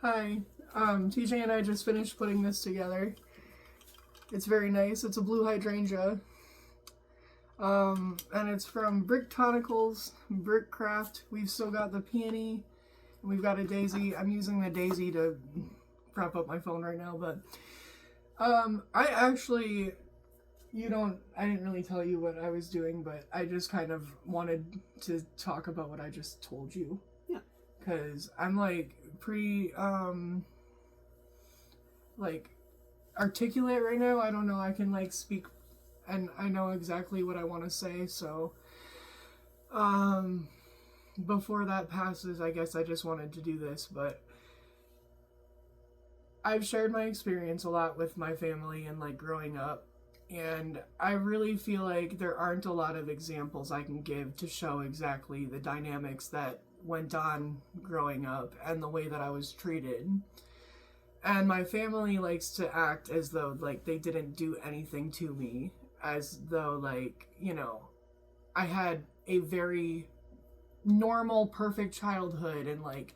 Hi. TJ and I just finished putting this together. It's very nice. It's a blue hydrangea. And it's from Brick Tonicals, Brickcraft. We've still got the peony, and we've got a daisy. I'm using the daisy to prop up my phone right now, but I actually, I didn't really tell you what I was doing, but I just kind of wanted to talk about what I just told you. Yeah. Because I'm like pretty, like articulate right now. I don't know. I can like speak and I know exactly what I want to say. So, before that passes, I guess I just wanted to do this, but I've shared my experience a lot with my family and like growing up. And I really feel like there aren't a lot of examples I can give to show exactly the dynamics that went on growing up and the way that I was treated. And my family likes to act as though like they didn't do anything to me, as though like, I had a very normal, perfect childhood, and like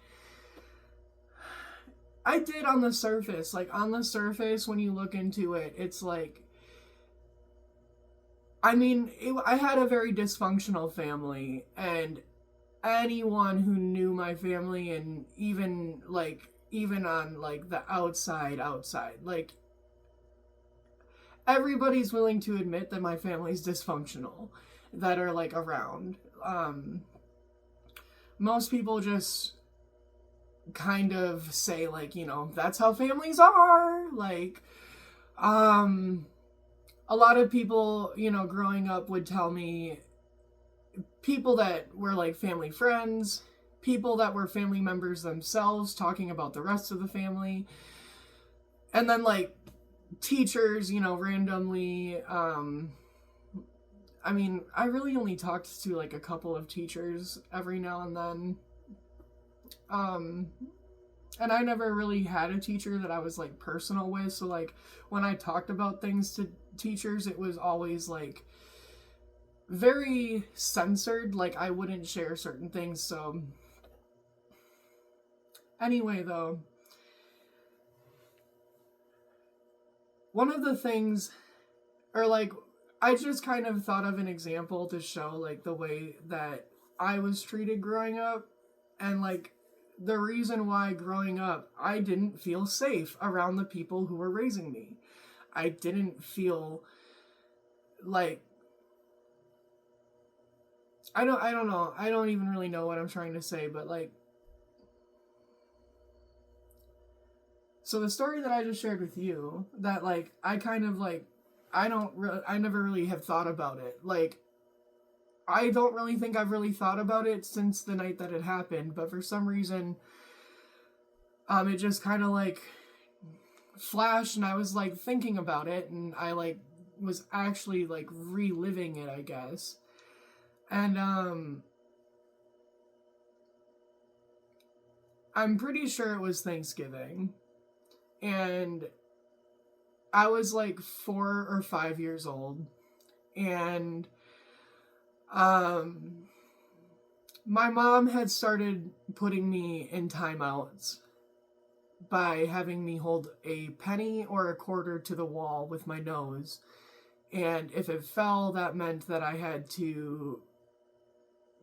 I did on the surface. Like on the surface, when you look into it, it's like, I had a very dysfunctional family, and anyone who knew my family, and even on like the outside, like everybody's willing to admit that my family's dysfunctional that are like around. Most people just kind of say like, that's how families are. Like, a lot of people, growing up would tell me people that were like family friends, people that were family members themselves talking about the rest of the family, and then like teachers, randomly. I really only talked to like a couple of teachers every now and then. And I never really had a teacher that I was like personal with, so like when I talked about things to teachers, it was always like very censored. Like I wouldn't share certain things. So anyway, though, one of the things, or like, I just kind of thought of an example to show like the way that I was treated growing up, and like the reason why growing up I didn't feel safe around the people who were raising me. I didn't feel like, I don't know. I don't even really know what I'm trying to say, but like, so the story that I just shared with you, that like I kind of like, I never really have thought about it. Like, I don't really think I've really thought about it since the night that it happened, but for some reason, it just kind of like flashed, and I was like thinking about it, and I like was actually like reliving it, I guess. And I'm pretty sure it was Thanksgiving, and I was like 4 or 5 years old, and my mom had started putting me in timeouts by having me hold a penny or a quarter to the wall with my nose. And if it fell, that meant that I had to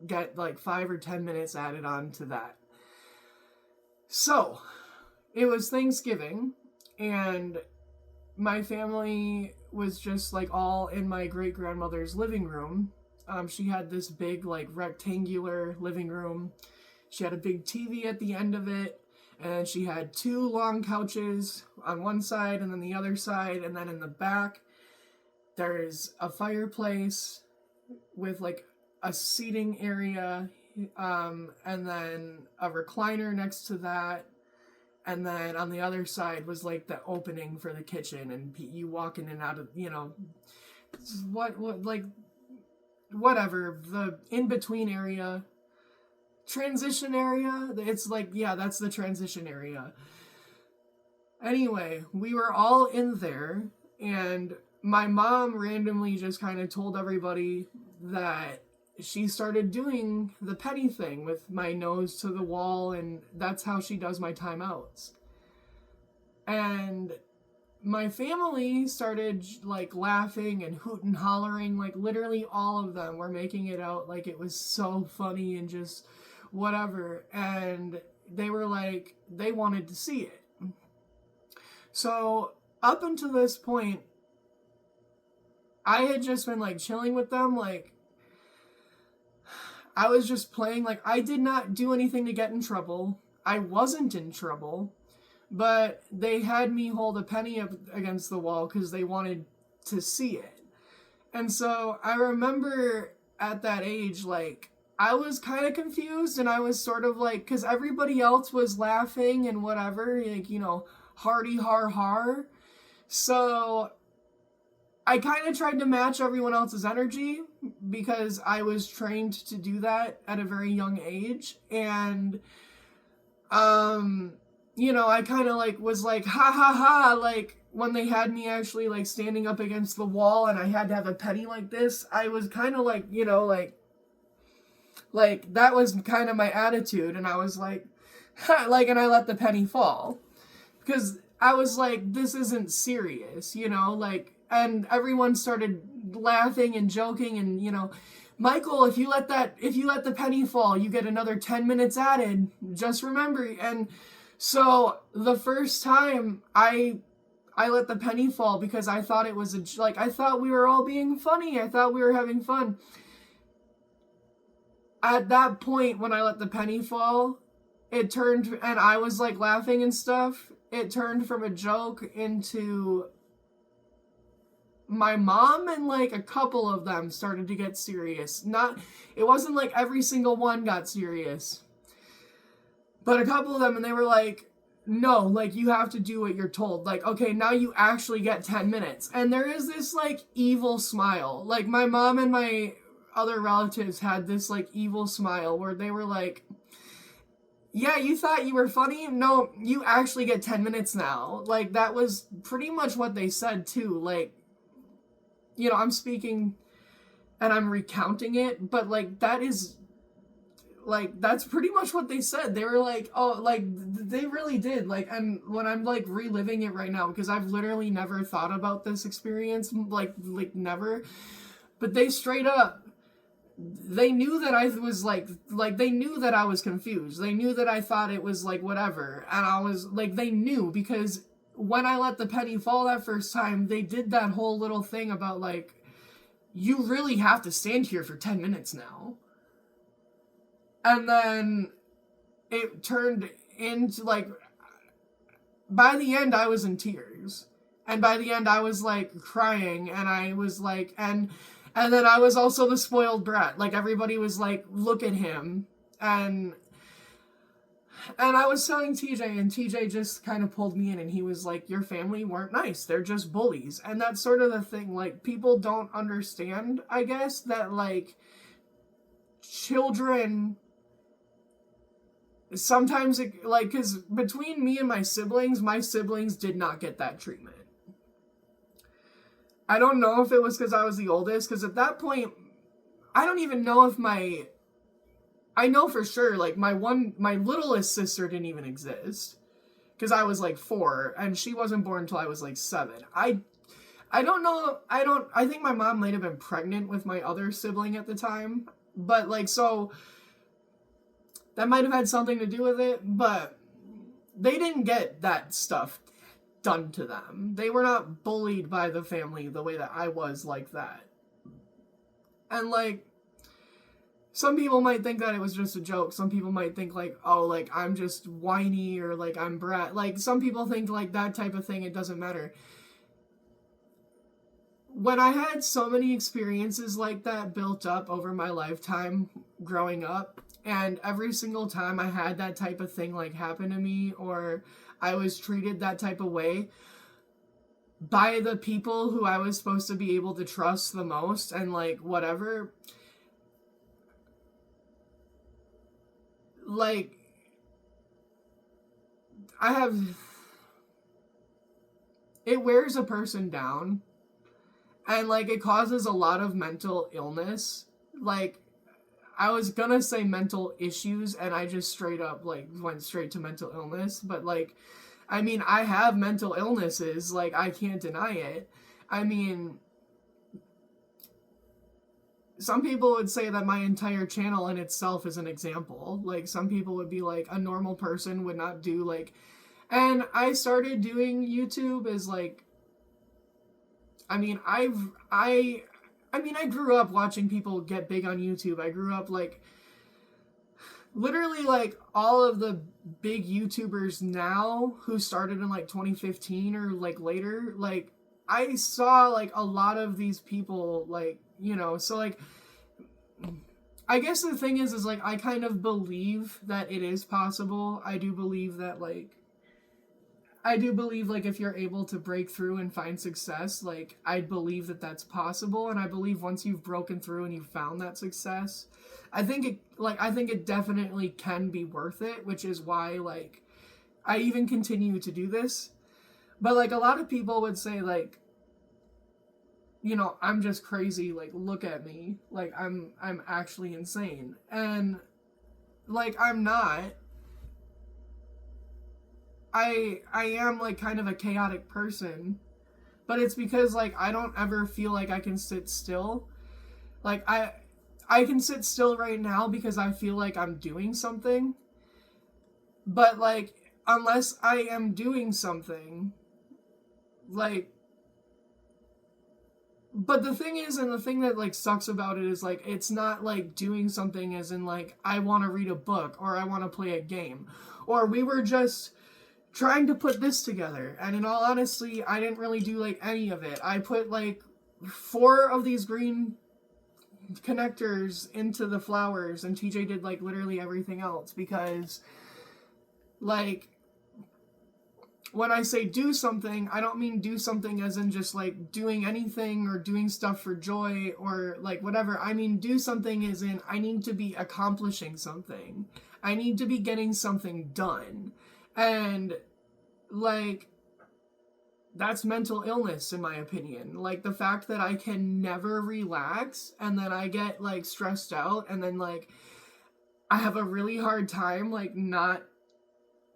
get like 5 or 10 minutes added on to that. So, it was Thanksgiving, and my family was just like all in my great grandmother's living room. She had this big, like, rectangular living room. She had a big TV at the end of it, and she had two long couches on one side and then the other side, and then in the back, there's a fireplace with, like, a seating area, and then a recliner next to that, and then on the other side was, like, the opening for the kitchen, and you walk in and out of, whatever, the in-between area, transition area, it's like, yeah, that's the transition area. Anyway, we were all in there, and my mom randomly just kind of told everybody that she started doing the penny thing with my nose to the wall, and that's how she does my timeouts. And my family started like laughing and hoot and hollering, like literally all of them were making it out like it was so funny and just whatever. And they were like, they wanted to see it. So up until this point, I had just been like chilling with them, like I was just playing, like I did not do anything to get in trouble. I wasn't in trouble, but they had me hold a penny up against the wall because they wanted to see it. And so I remember at that age, like I was kind of confused, and I was sort of like, because everybody else was laughing and whatever, like, you know, hardy har har. So I kind of tried to match everyone else's energy because I was trained to do that at a very young age. And, you know, I kind of like was like, ha ha ha, like when they had me actually like standing up against the wall and I had to have a penny like this, I was kind of like, you know, like that was kind of my attitude. And I was like, ha, like, and I let the penny fall because I was like, this isn't serious, you know, like, and everyone started laughing and joking, and you know, Michael, if you let the penny fall, you get another 10 minutes added. Just remember. And so the first time I let the penny fall because I thought it was I thought we were all being funny. I thought we were having fun. At that point, when I let the penny fall, it turned, and I was like laughing and stuff. It turned from a joke into my mom and like a couple of them started to get serious. It wasn't like every single one got serious, but a couple of them, and they were like, no, like you have to do what you're told. Like, okay, now you actually get 10 minutes. And there is this like evil smile. Like my mom and my other relatives had this like evil smile where they were like, yeah, you thought you were funny? No, you actually get 10 minutes now. Like that was pretty much what they said too. Like, you know, I'm speaking and I'm recounting it, but like that is like, that's pretty much what they said. They were like, oh, like they really did. Like, and when I'm like reliving it right now, because I've literally never thought about this experience, like never, but they straight up, they knew that I was like they knew that I was confused. They knew that I thought it was like whatever. And I was like, they knew because when I let the penny fall that first time, they did that whole little thing about like, you really have to stand here for 10 minutes now. And then it turned into like, by the end I was in tears. And by the end I was like crying, and I was like, and then I was also the spoiled brat. Like everybody was like, look at him. And I was telling TJ, and TJ just kind of pulled me in, and he was like, your family weren't nice. They're just bullies. And that's sort of the thing. Like, people don't understand, I guess, that, like, children sometimes, like, because between me and my siblings did not get that treatment. I don't know if it was because I was the oldest, because at that point, I don't even know if I know for sure, like, my littlest sister didn't even exist. Because I was, like, 4, and she wasn't born until I was, like, 7. I don't know, I think my mom might have been pregnant with my other sibling at the time. But, like, so, that might have had something to do with it, but they didn't get that stuff done to them. They were not bullied by the family the way that I was like that. And, like, some people might think that it was just a joke. Some people might think, like, oh, like, I'm just whiny, or, like, I'm brat. Like, some people think, like, that type of thing, it doesn't matter. When I had so many experiences like that built up over my lifetime growing up, and every single time I had that type of thing, like, happen to me, or I was treated that type of way by the people who I was supposed to be able to trust the most, and, like, whatever, like, it wears a person down, and, like, it causes a lot of mental illness. Like, I was gonna say mental issues, and I just straight up, like, went straight to mental illness, but, like, I mean, I have mental illnesses, like, I can't deny it. I mean, some people would say that my entire channel in itself is an example. Like, some people would be like, a normal person would not do, like, and I started doing YouTube as, like, I mean, I grew up watching people get big on YouTube. I grew up, like, literally, like, all of the big YouTubers now who started in, like, 2015 or, like, later, like, I saw, like, a lot of these people, like, you know, so, like, I guess the thing is, like, I kind of believe that it is possible. I do believe, if you're able to break through and find success, like, I believe that that's possible, and I believe once you've broken through and you've found that success, I think it definitely can be worth it, which is why, like, I even continue to do this. But, like, a lot of people would say, like, you know, I'm just crazy, like, look at me, like, I'm actually insane, and, like, I'm not. I am, like, kind of a chaotic person, but it's because, like, I don't ever feel like I can sit still. Like, I can sit still right now because I feel like I'm doing something, but, like, unless I am doing something, like, but the thing is, and the thing that, like, sucks about it is, like, it's not, like, doing something as in, like, I want to read a book, or I want to play a game, or we were just trying to put this together, and in all honesty, I didn't really do, like, any of it. I put, like, 4 of these green connectors into the flowers, and TJ did, like, literally everything else, because, like, when I say do something, I don't mean do something as in just, like, doing anything or doing stuff for joy or, like, whatever. I mean do something as in I need to be accomplishing something. I need to be getting something done. And, like, that's mental illness, in my opinion. Like, the fact that I can never relax, and then I get, like, stressed out, and then, like, I have a really hard time, like, not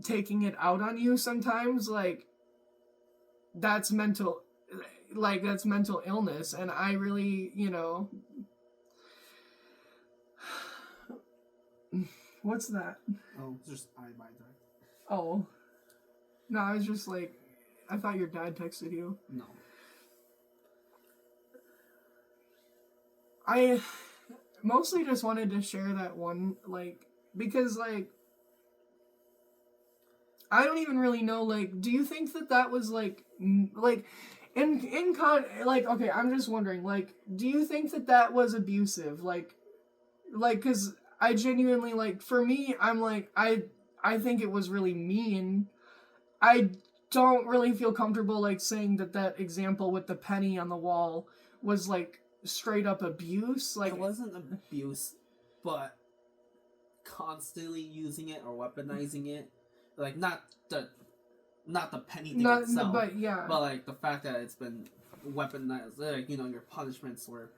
taking it out on you sometimes, like, that's mental illness, and I really, you know, what's that? Oh, just I my dad. Oh, no, I was just like, I thought your dad texted you. No. I mostly just wanted to share that one, like, because, like, I don't even really know, like, do you think that was, like, like, okay, I'm just wondering, like, do you think that was abusive? Like, because I genuinely, like, for me, I'm like, I think it was really mean. I don't really feel comfortable, like, saying that example with the penny on the wall was, like, straight up abuse. Like, it wasn't abuse, but constantly using it or weaponizing it, like, not the penny thing itself, but yeah, but, like, the fact that it's been weaponized, like, you know, your punishments were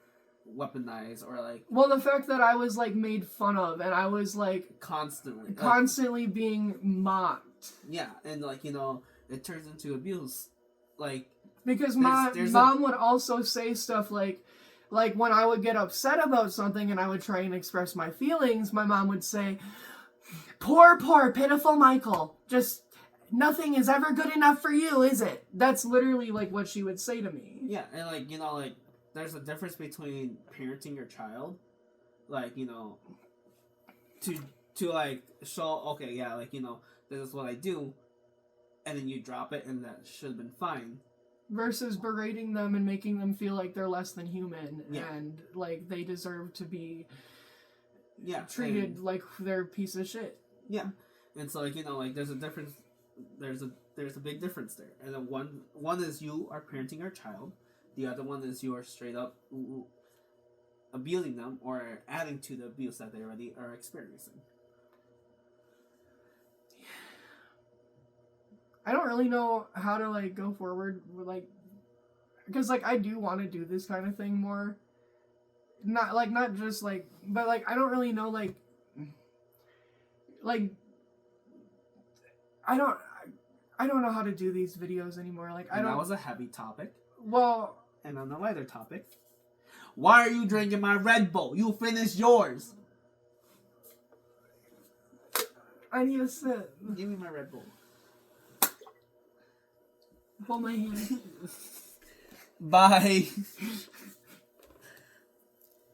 weaponized, or, like, well, the fact that I was, like, made fun of, and I was, like, constantly being mocked. Yeah, and, like, you know, it turns into abuse, like, because mom would also say stuff like when I would get upset about something and I would try and express my feelings, my mom would say, poor pitiful Michael, just nothing is ever good enough for you, is it? That's literally, like, what she would say to me. Yeah, and, like, you know, like, there's a difference between parenting your child, like, you know, to like, show, okay, yeah, like, you know, this is what I do, and then you drop it, and that should have been fine. Versus berating them and making them feel like they're less than human, and, like, they deserve to be treated like they're a piece of shit. Yeah, and so, like, you know, like, there's a difference, there's a big difference there, and then one is you are parenting your child, the other one is you are straight up abusing them or adding to the abuse that they already are experiencing. I don't really know how to, like, go forward with, like, because, like, I do want to do this kind of thing more. not just like, but like I don't really know like I don't know how to do these videos anymore. Like I And don't. that was a heavy topic. Well, And on a lighter topic, why are you drinking my Red Bull? You finished yours. I need a sip. Give me my Red Bull. Hold my hand. Bye.